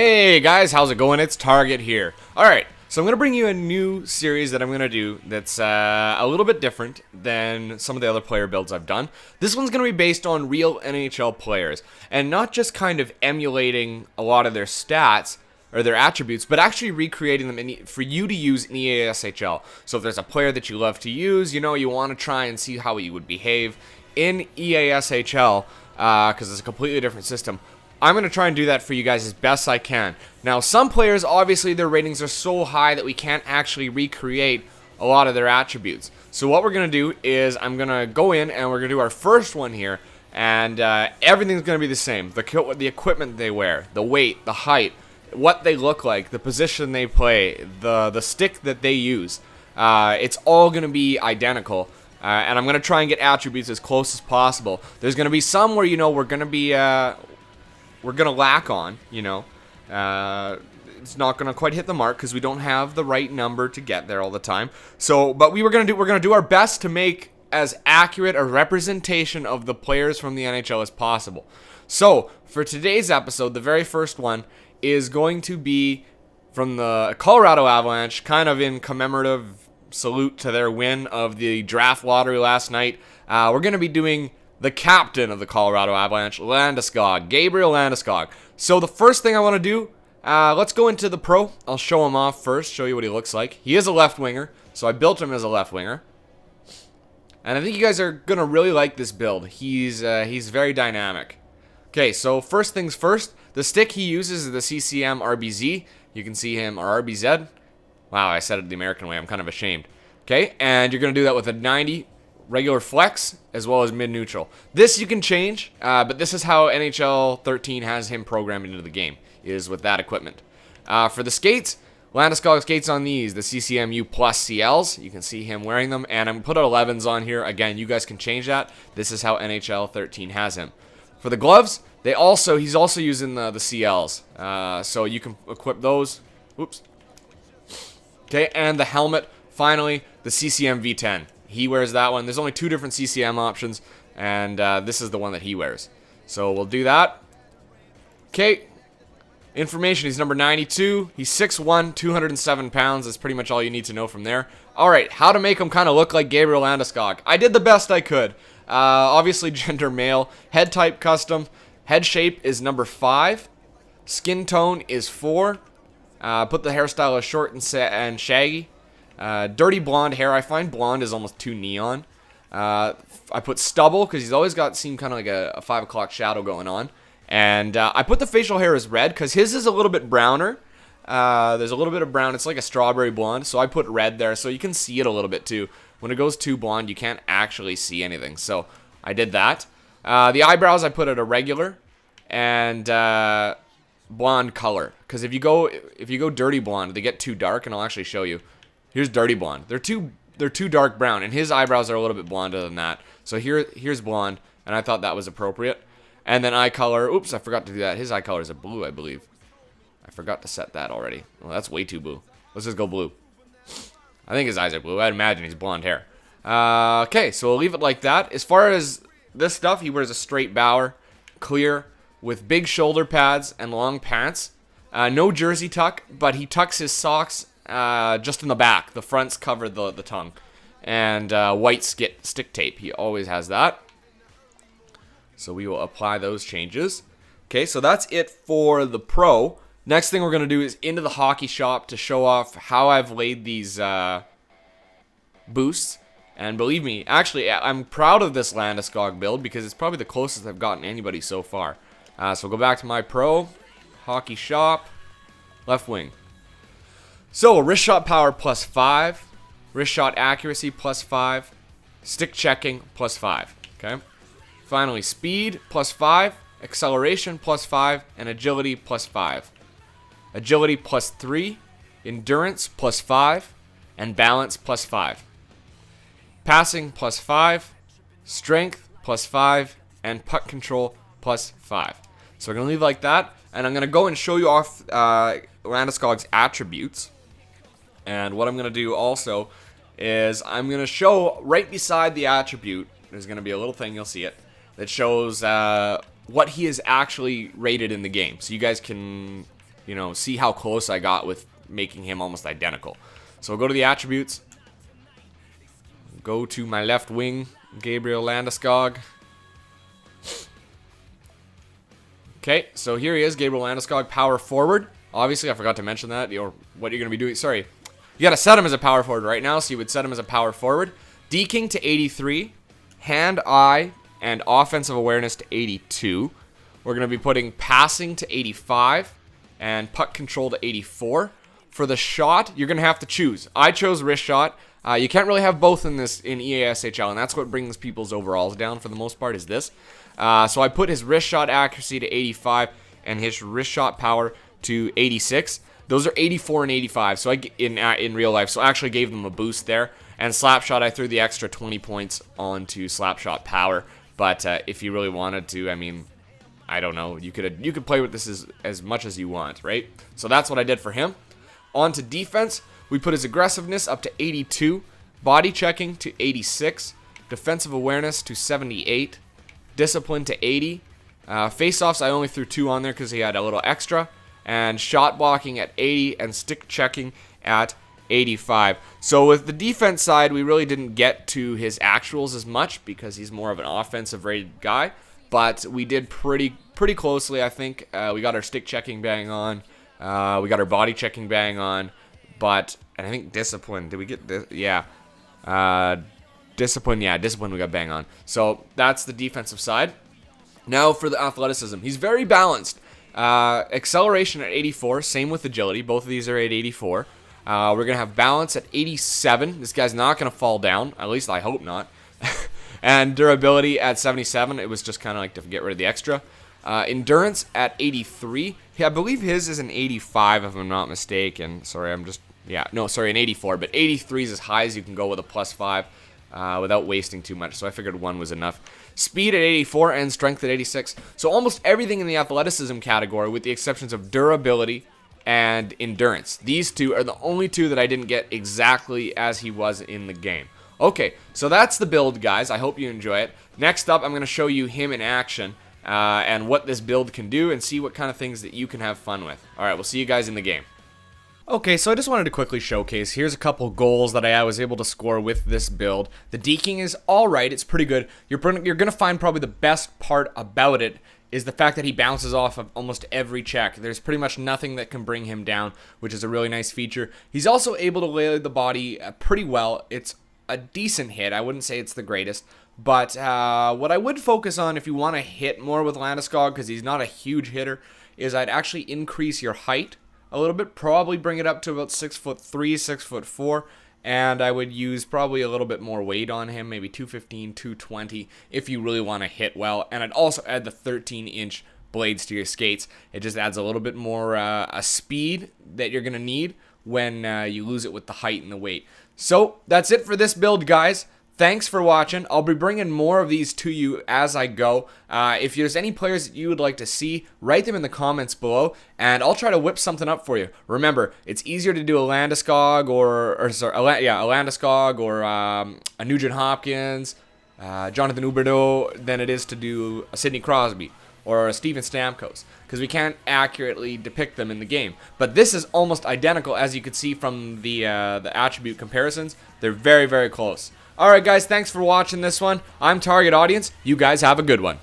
Hey guys, how's it going? It's Target here. Alright, so I'm going to bring you a new series that I'm going to do that's a little bit different than some of the other player builds I've done. This one's going to be based on real NHL players, and not just kind of emulating a lot of their stats or their attributes, but actually recreating them for you to use in EASHL. So if there's a player that you love to use, you want to try and see how he would behave in EASHL, because it's a completely different system. I'm going to try and do that for you guys as best I can. Now, some players, obviously, their ratings are so high that we can't actually recreate a lot of their attributes. So what we're going to do is I'm going to go in and we're going to do our first one here, and everything's going to be the same. The equipment they wear, the weight, the height, what they look like, the position they play, the stick that they use. It's all going to be identical. And I'm going to try and get attributes as close as possible. There's going to be some where, we're going to be... we're going to lack on, it's not going to quite hit the mark because we don't have the right number to get there all the time. So, but we're going to do our best to make as accurate a representation of the players from the NHL as possible. So, for today's episode, the very first one is going to be from the Colorado Avalanche, kind of in commemorative salute to their win of the draft lottery last night. We're going to be doing the captain of the Colorado Avalanche, Landeskog, Gabriel Landeskog. So the first thing I want to do, let's go into the pro. I'll show him off first, show you what he looks like. He is a left winger, so I built him as a left winger. And I think you guys are going to really like this build. He's very dynamic. Okay, so first things first, the stick he uses is the CCM RBZ. You can see him, or RBZ. Wow, I said it the American way. I'm kind of ashamed. Okay, and you're going to do that with a 90 regular flex, as well as mid-neutral. This you can change, but this is how NHL 13 has him programmed into the game, is with that equipment. For the skates, Landeskog skates on these, the CCMU Plus CLs. You can see him wearing them, and I'm going to put 11s on here. Again, you guys can change that. This is how NHL 13 has him. For the gloves, he's also using the CLs, so you can equip those. Oops. Okay, and the helmet, finally, the CCM V10. He wears that one. There's only 2 different CCM options, and this is the one that he wears. So we'll do that. Okay. Information, he's number 92. He's 6'1", 207 pounds. That's pretty much all you need to know from there. All right, how to make him kind of look like Gabriel Landeskog. I did the best I could. Obviously, gender male. Head type custom. Head shape is number 5. Skin tone is 4. Put the hairstyle as short and shaggy. Dirty blonde hair. I find blonde is almost too neon. I put stubble because he's always seemed kind of like a 5 o'clock shadow going on. And I put the facial hair as red because his is a little bit browner. There's a little bit of brown. It's like a strawberry blonde. So I put red there so you can see it a little bit too. When it goes too blonde, you can't actually see anything. So I did that. The eyebrows I put at a regular and blonde color. Because if you go dirty blonde, they get too dark, and I'll actually show you. Here's dirty blonde. They're too dark brown, and his eyebrows are a little bit blonder than that. So here's blonde, and I thought that was appropriate. And then eye color. Oops, I forgot to do that. His eye color is a blue, I believe. I forgot to set that already. Well, that's way too blue. Let's just go blue. I think his eyes are blue. I'd imagine he's blonde hair. Okay, so we'll leave it like that. As far as this stuff, he wears a straight bower, clear, with big shoulder pads and long pants. No jersey tuck, but he tucks his socks just in the back. The fronts cover the tongue. And white stick tape. He always has that. So we will apply those changes. Okay, so that's it for the pro. Next thing we're going to do is into the hockey shop to show off how I've laid these boosts. And believe me, actually, I'm proud of this Landeskog build because it's probably the closest I've gotten anybody so far. So we'll go back to my pro, hockey shop, left wing. So wrist shot power plus 5, wrist shot accuracy plus 5, stick checking plus 5. Okay. Finally, speed plus 5, acceleration plus 5, and agility plus 5. Agility plus 3, endurance plus 5, and balance plus 5. Passing plus 5, strength plus 5, and puck control plus 5. So we're going to leave it like that, and I'm going to go and show you off Landeskog's attributes. And what I'm going to do also is I'm going to show right beside the attribute, there's going to be a little thing, you'll see it, that shows what he is actually rated in the game. So you guys can you know, see how close I got with making him almost identical. So we'll go to the attributes. Go to my left wing, Gabriel Landeskog. Okay, so here he is, Gabriel Landeskog, power forward. Obviously, I forgot to mention that, or what you're going to be doing. Sorry. You got to set him as a power forward right now, so you would set him as a power forward. Deking to 83, hand-eye, and offensive awareness to 82. We're going to be putting passing to 85 and puck control to 84. For the shot, you're going to have to choose. I chose wrist shot. You can't really have both in EASHL, and that's what brings people's overalls down for the most part is this. So I put his wrist shot accuracy to 85 and his wrist shot power to 86. Those are 84 and 85. So in real life, so I actually gave them a boost there. And slap shot, I threw the extra 20 points onto slap shot power. But if you really wanted to, I mean, I don't know. You could play with this as much as you want, right? So that's what I did for him. On to defense, we put his aggressiveness up to 82, body checking to 86, defensive awareness to 78, discipline to 80. Face-offs, I only threw 2 on there because he had a little extra. And shot blocking at 80 and stick checking at 85. So with the defense side, we really didn't get to his actuals as much because he's more of an offensive rated guy. But we did pretty closely, I think. We got our stick checking bang on. We got our body checking bang on. And I think discipline. Did we get this? Yeah. Discipline we got bang on. So that's the defensive side. Now for the athleticism. He's very balanced. Acceleration at 84, same with agility. Both of these are at 84. We're going to have balance at 87. This guy's not going to fall down. At least I hope not. And durability at 77. It was just kind of like to get rid of the extra. Endurance at 83. Yeah, I believe his is an 85 if I'm not mistaken. Sorry, an 84. But 83 is as high as you can go with a +5 without wasting too much. So I figured 1 was enough. Speed at 84 and strength at 86. So almost everything in the athleticism category with the exceptions of durability and endurance. These 2 are the only 2 that I didn't get exactly as he was in the game. Okay, so that's the build, guys. I hope you enjoy it. Next up, I'm going to show you him in action and what this build can do and see what kind of things that you can have fun with. All right, we'll see you guys in the game. Okay, so I just wanted to quickly showcase, here's a couple goals that I was able to score with this build. The deking is alright, it's pretty good. You're going to find probably the best part about it is the fact that he bounces off of almost every check. There's pretty much nothing that can bring him down, which is a really nice feature. He's also able to lay the body pretty well. It's a decent hit. I wouldn't say it's the greatest. But what I would focus on if you want to hit more with Landeskog, because he's not a huge hitter, is I'd actually increase your height a little bit, probably bring it up to about 6'3", 6'4", and I would use probably a little bit more weight on him, maybe 215, 220, if you really want to hit well. And I'd also add the 13-inch blades to your skates. It just adds a little bit more a speed that you're going to need when you lose it with the height and the weight. So that's it for this build, guys. Thanks for watching. I'll be bringing more of these to you as I go. If there's any players that you would like to see, write them in the comments below, and I'll try to whip something up for you. Remember, it's easier to do a Landeskog a Landeskog or a Nugent Hopkins, Jonathan Huberdeau than it is to do a Sidney Crosby or a Steven Stamkos, because we can't accurately depict them in the game. But this is almost identical, as you can see from the attribute comparisons. They're very, very close. Alright guys, thanks for watching this one. I'm Target Audience. You guys have a good one.